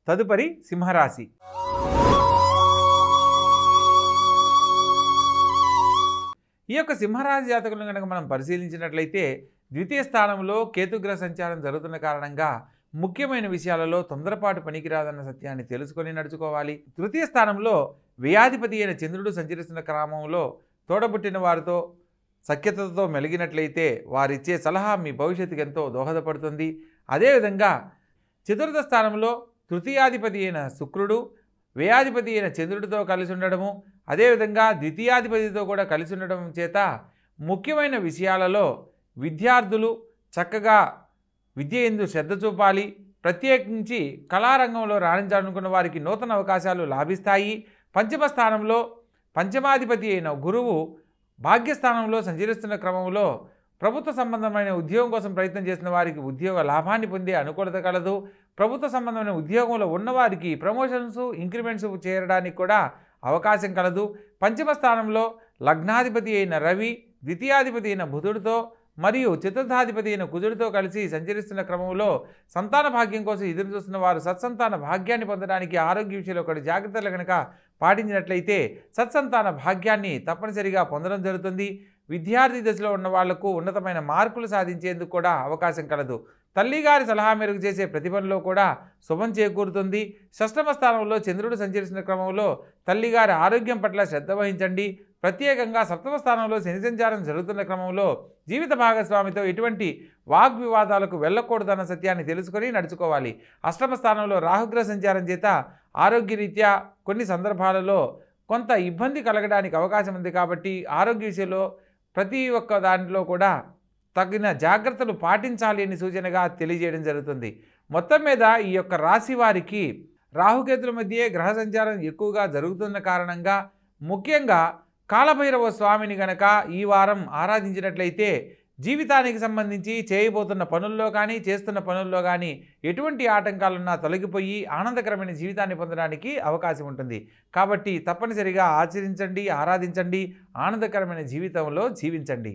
తదుపరి సింహరాశి. ఈ యొక్క సింహరాశి జాతకులను కనుక మనం పరిశీలించినట్లయితే ద్వితీయ స్థానంలో కేతుగ్రహ సంచారం జరుగుతున్న కారణంగా ముఖ్యమైన విషయాలలో తొందరపాటు పనికిరాదన్న సత్యాన్ని తెలుసుకొని నడుచుకోవాలి. తృతీయ స్థానంలో వ్యయాధిపతి అయిన చంద్రుడు సంచరిస్తున్న క్రమంలో తోడబుట్టిన వారితో సఖ్యతతో మెలిగినట్లయితే వారిచ్చే సలహా మీ భవిష్యత్తుకి ఎంతో దోహదపడుతుంది. అదేవిధంగా చతుర్థ స్థానంలో తృతీయాధిపతి అయిన శుక్రుడు వ్యయాధిపతి అయిన చంద్రుడితో కలిసి ఉండడము, అదేవిధంగా ద్వితీయాధిపతితో కూడా కలిసి ఉండడం చేత ముఖ్యమైన విషయాలలో విద్యార్థులు చక్కగా విద్య యందు శ్రద్ధ చూపాలి. ప్రత్యేకించి కళారంగంలో రాణించాలనుకున్న వారికి నూతన అవకాశాలు లాభిస్తాయి. పంచమ స్థానంలో పంచమాధిపతి అయిన గురువు భాగ్యస్థానంలో సంచరిస్తున్న క్రమంలో ప్రభుత్వ సంబంధమైన ఉద్యోగం కోసం ప్రయత్నం చేసిన వారికి ఉద్యోగ లాభాన్ని పొందే అనుకూలత కలదు. ప్రభుత్వ సంబంధమైన ఉద్యోగంలో ఉన్నవారికి ప్రమోషన్స్ ఇంక్రిమెంట్స్ చేరడానికి కూడా అవకాశం కలదు. పంచమ స్థానంలో లగ్నాధిపతి అయిన రవి ద్వితీయాధిపతి అయిన బుధుడితో మరియు చతుర్థాధిపతి అయిన కుజుడితో కలిసి సంచరిస్తున్న క్రమంలో సంతాన భాగ్యం కోసం ఎదురు చూస్తున్న వారు సత్సంతాన భాగ్యాన్ని పొందడానికి ఆరోగ్య విషయంలో ఒకటి జాగ్రత్తలు కనుక పాటించినట్లయితే సత్సంతాన భాగ్యాన్ని తప్పనిసరిగా పొందడం జరుగుతుంది. విద్యార్థి దశలో ఉన్న వాళ్లకు ఉన్నతమైన మార్కులు సాధించేందుకు కూడా అవకాశం కలదు. తల్లిగారి సలహా మేరకు చేసే ప్రతిభలో కూడా శుభం చేకూరుతుంది. షష్టమ స్థానంలో చంద్రుడు సంచరిస్తున్న క్రమంలో తల్లిగారి ఆరోగ్యం పట్ల శ్రద్ధ వహించండి. ప్రత్యేకంగా సప్తమ స్థానంలో శని సంచారం జరుగుతున్న క్రమంలో జీవిత భాగస్వామితో ఎటువంటి వాగ్వివాదాలకు వెళ్ళకూడదన్న సత్యాన్ని తెలుసుకొని నడుచుకోవాలి. అష్టమ స్థానంలో రాహుగ్రహ సంచారం చేత ఆరోగ్యరీత్యా కొన్ని సందర్భాలలో కొంత ఇబ్బంది కలగడానికి అవకాశం ఉంది. కాబట్టి ఆరోగ్య విషయంలో ప్రతి ఒక్క దాంట్లో కూడా తగిన జాగ్రత్తలు పాటించాలి అని సూచనగా తెలియజేయడం జరుగుతుంది. మొత్తం మీద ఈ యొక్క రాశి వారికి రాహుకేతుల మధ్య గ్రహ సంచారం ఎక్కువగా జరుగుతున్న కారణంగా ముఖ్యంగా కాలభైరవ స్వామిని గనక ఈ వారం ఆరాధించినట్లయితే జీవితానికి సంబంధించి చేయబోతున్న పనుల్లో కానీ చేస్తున్న పనుల్లో కానీ ఎటువంటి ఆటంకాలున్నా తొలగిపోయి ఆనందకరమైన జీవితాన్ని పొందడానికి అవకాశం ఉంటుంది. కాబట్టి తప్పనిసరిగా ఆచరించండి, ఆరాధించండి, ఆనందకరమైన జీవితంలో జీవించండి.